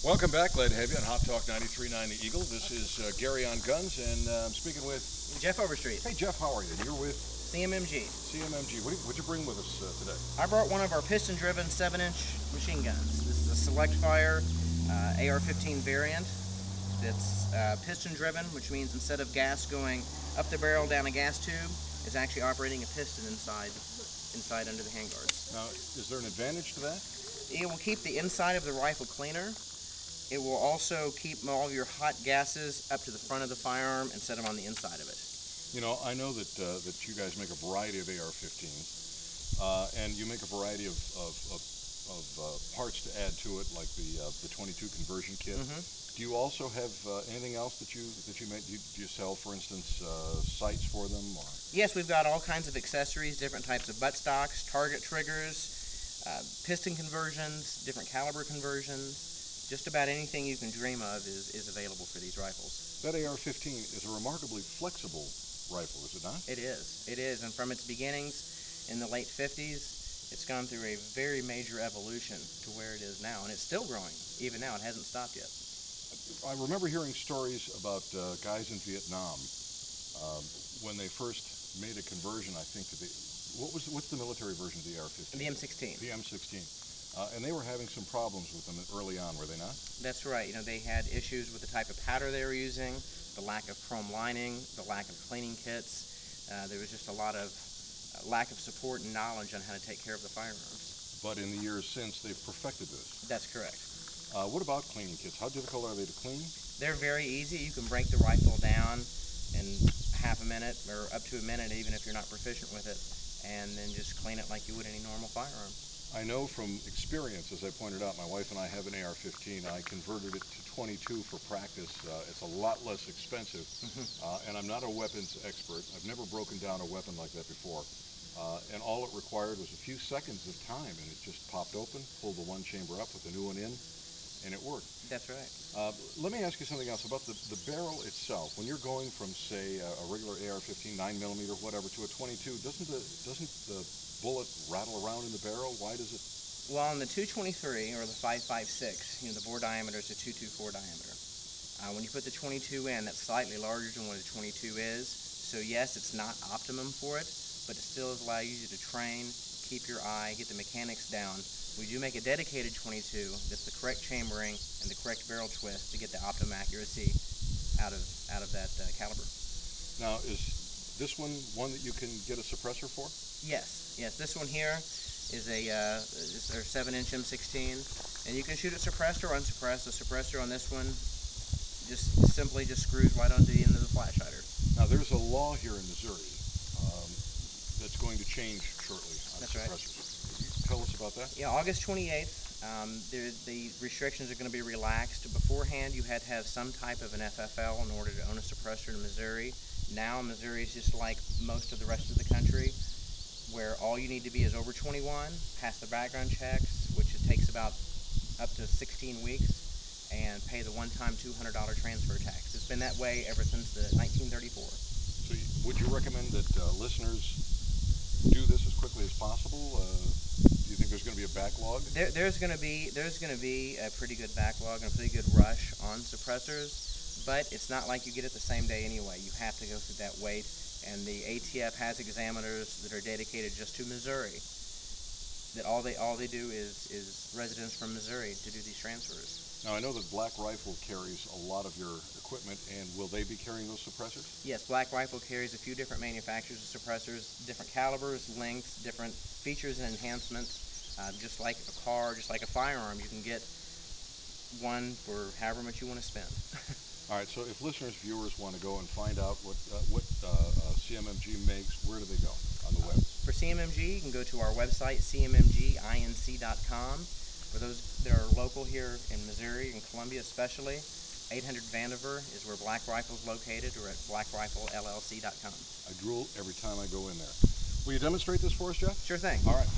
Welcome back, glad to have you on Hot Talk 93.9 The Eagle. This is Gary on Guns, and I'm speaking with Jeff Overstreet. Hey Jeff, how are you? You're with CMMG. CMMG. What'd you bring with us today? I brought one of our piston-driven 7-inch machine guns. This is a Select Fire AR-15 variant. That's piston-driven, which means instead of gas going up the barrel down a gas tube, it's actually operating a piston inside under the handguards. Now, is there an advantage to that? It will keep the inside of the rifle cleaner. It will also keep all of your hot gases up to the front of the firearm instead of on the inside of it. You know, I know that you guys make a variety of AR-15s, and you make a variety of parts to add to it, like the 22 conversion kit. Do you also have anything else that you make? Do you sell, for instance, sights for them? Or? Yes, we've got all kinds of accessories, different types of buttstocks, target triggers, piston conversions, different caliber conversions. Just about anything you can dream of is available for these rifles. That AR-15 is a remarkably flexible rifle, is it not? It is, and from its beginnings in the late 50s, it's gone through a very major evolution to where it is now, and it's still growing. Even now, it hasn't stopped yet. I remember hearing stories about guys in Vietnam when they first made a conversion, I think, to the... What's the military version of the AR-15? The M16. The M16. And they were having some problems with them early on, were they not? That's right. You know, they had issues with the type of powder they were using, the lack of chrome lining, the lack of cleaning kits. There was just a lot of lack of support and knowledge on how to take care of the firearms. But in the years since, they've perfected this. That's correct. What about cleaning kits? How difficult are they to clean? They're very easy. You can break the rifle down in half a minute or up to a minute, even if you're not proficient with it, and then just clean it like you would any normal firearm. I know from experience, as I pointed out, my wife and I have an AR-15. I converted it to 22 for practice. It's a lot less expensive, and I'm not a weapons expert. I've never broken down a weapon like that before. And all it required was a few seconds of time, and it just popped open, pulled the one chamber up with the new one in, and it worked. That's right. Let me ask you something else about the barrel itself. When you're going from, say, a regular AR-15, 9mm, whatever, to a 22, doesn't the bullet rattle around in the barrel? Why does it? Well, on the 223 or the 5.56, the bore diameter is a 224 diameter. When you put the 22 in, that's slightly larger than what a 22 is. So yes, it's not optimum for it, but it still allows you to train, keep your eye, get the mechanics down. We do make a dedicated 22 that's the correct chambering and the correct barrel twist to get the optimum accuracy out of that caliber. Now, is this one that you can get a suppressor for? Yes. This one here is our 7-inch M16, and you can shoot it suppressed or unsuppressed. The suppressor on this one just simply screws right onto the end of the flash hider. Now, there's a law here in Missouri that's going to change shortly on That's suppressors. right. Can you tell us about that? Yeah, August 28th. The restrictions are going to be relaxed. Beforehand, you had to have some type of an FFL in order to own a suppressor in Missouri. Now, Missouri is just like most of the rest of the country, where all you need to be is over 21, pass the background checks, which it takes about up to 16 weeks, and pay the one-time $200 transfer tax. It's been that way ever since 1934. So would you recommend that listeners do this as quickly as possible? Do you think there's going to be a backlog? There's going to be a pretty good backlog and a pretty good rush on suppressors, but it's not like you get it the same day anyway. You have to go through that wait. And the ATF has examiners that are dedicated just to Missouri. That all they do is residents from Missouri to do these transfers. Now I know that Black Rifle carries a lot of your equipment, and will they be carrying those suppressors? Yes, Black Rifle carries a few different manufacturers of suppressors, different calibers, lengths, different features and enhancements. Just like a car, just like a firearm, you can get one for however much you want to spend. All right, so if listeners, viewers want to go and find out what CMMG makes, where do they go on the web? For CMMG, you can go to our website, cmmginc.com. For those that are local here in Missouri and Columbia especially, 800 Vandiver is where Black Rifle is located, or at blackriflellc.com. I drool every time I go in there. Will you demonstrate this for us, Jeff? Sure thing. All right.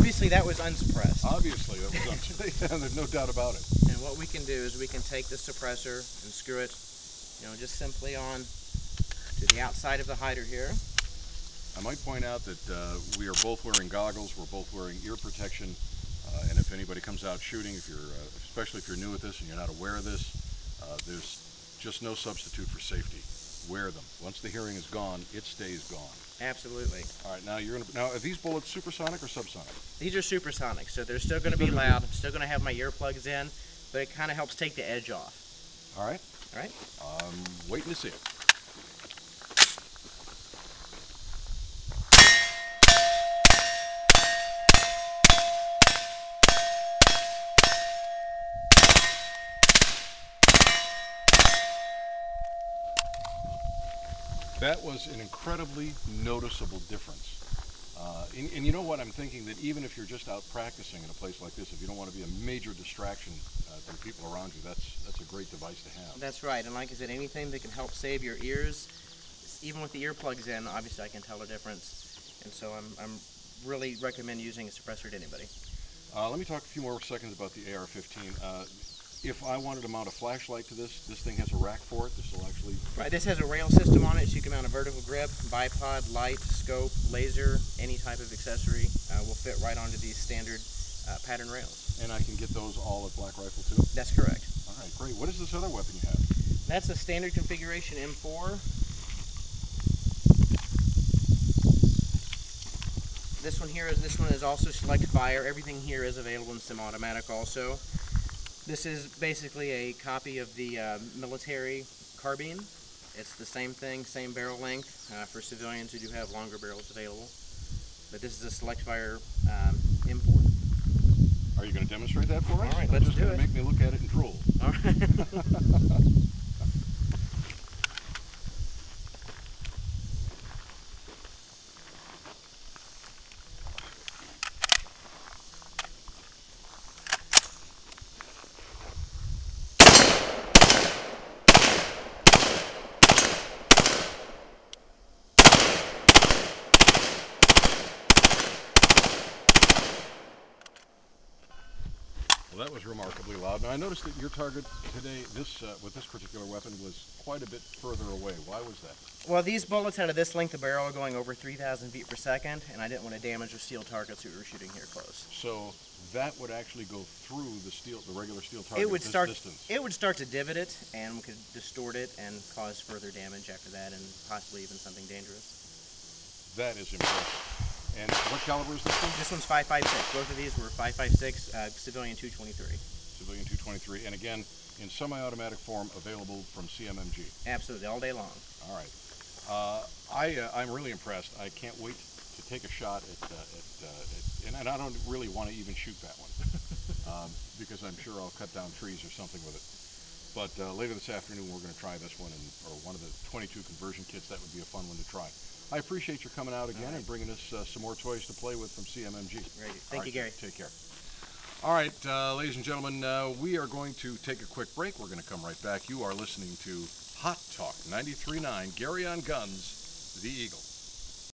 obviously that was unsuppressed. Obviously, that was and there's no doubt about it. And what we can do is we can take the suppressor and screw it, just simply on to the outside of the hider here. I might point out that we are both wearing goggles, we're both wearing ear protection, and if anybody comes out shooting, especially if you're new at this and you're not aware of this, there's just no substitute for safety. Wear them. Once the hearing is gone, it stays gone. Absolutely. All right, now are these bullets supersonic or subsonic? These are supersonic, so they're still going to be loud. I'm still going to have my earplugs in, but it kind of helps take the edge off. All right. All right. Waiting to see it. That was an incredibly noticeable difference. And you know what, I'm thinking that even if you're just out practicing in a place like this, if you don't want to be a major distraction to the people around you, that's a great device to have. That's right, and like I said, anything that can help save your ears, even with the earplugs in, obviously I can tell the difference. And so I'm really recommend using a suppressor to anybody. Let me talk a few more seconds about the AR-15. If I wanted to mount a flashlight to this thing has a rack for it. This will actually... Right, this has a rail system on it, so you can mount a vertical grip, bipod, light, scope, laser, any type of accessory will fit right onto these standard pattern rails. And I can get those all at Black Rifle too? That's correct. All right, great. What is this other weapon you have? That's a standard configuration M4. This one is also select fire. Everything here is available in semi-automatic also. This is basically a copy of the military carbine. It's the same thing, same barrel length for civilians who do have longer barrels available. But this is a select fire M4. Are you going to demonstrate that for us? All right, let's do it. Make me look at it and drool. All right. Well, that was remarkably loud. Now, I noticed that your target today, with this particular weapon, was quite a bit further away. Why was that? Well, these bullets out of this length of barrel are going over 3,000 feet per second, and I didn't want to damage the steel targets we were shooting here close. So that would actually go through the regular steel target It would start. distance. It would start to divot it, and we could distort it and cause further damage after that, and possibly even something dangerous. That is impressive. And what caliber is this one? This one's 5.56. Both of these were 5.56, civilian 223. Civilian 223, and again, in semi-automatic form, available from CMMG. Absolutely, all day long. All right. I'm really impressed. I can't wait to take a shot and I don't really want to even shoot that one because I'm sure I'll cut down trees or something with it. But later this afternoon, we're going to try this one, or one of the 22 conversion kits. That would be a fun one to try. I appreciate your coming out again and bringing us some more toys to play with from CMMG. Great. Thank you, Gary. Take care. All right, ladies and gentlemen, we are going to take a quick break. We're going to come right back. You are listening to Hot Talk 93.9, Gary on Guns, the Eagle.